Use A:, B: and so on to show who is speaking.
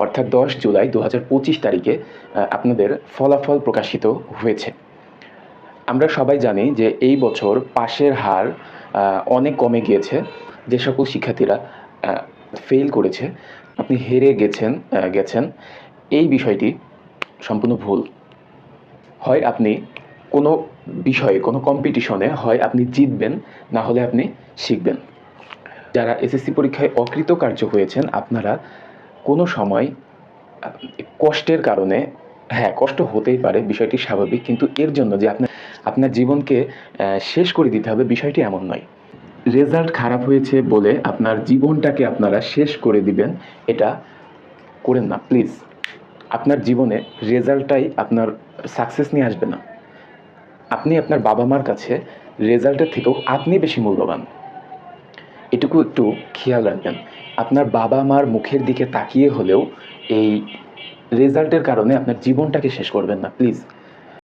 A: অর্থাৎ 10 জুলাই 2025 তারিখে আপনাদের ফলাফল প্রকাশিত হয়েছে। আমরা সবাই জানি যে এই বছর পাশের হার অনেক কমে গিয়েছে। যে সকল শিক্ষার্থীরা ফেল করেছে, আপনি হেরে গেছেন, এই বিষয়টি সম্পূর্ণ ভুল। হয় আপনি কোনো বিষয়ে, কোনো কম্পিটিশনে হয় আপনি জিতবেন, না হলে আপনি শিখবেন। যারা এসএসসি পরীক্ষায় অকৃতকার্য হয়েছেন, আপনারা কোনো সময় কষ্টের কারণে, হ্যাঁ কষ্ট হতেই পারে, বিষয়টি স্বাভাবিক, কিন্তু এর জন্য যে আপনার জীবনকে শেষ করে দিতে হবে, বিষয়টি এমন নয়। রেজাল্ট খারাপ হয়েছে বলে আপনার জীবনটাকে আপনারা শেষ করে দিবেন, এটা করেন না প্লিজ। আপনার জীবনে রেজাল্টটাই আপনার সাকসেস নিয়ে আসবে না। আপনি আপনার বাবা মার কাছে রেজাল্টের থেকেও আপনি বেশি মূল্যবান, এটুকু একটু খেয়াল রাখবেন। আপনার বাবা মার মুখের দিকে তাকিয়ে হলেও এই রেজাল্টের কারণে আপনার জীবনটাকে শেষ করবেন না প্লিজ।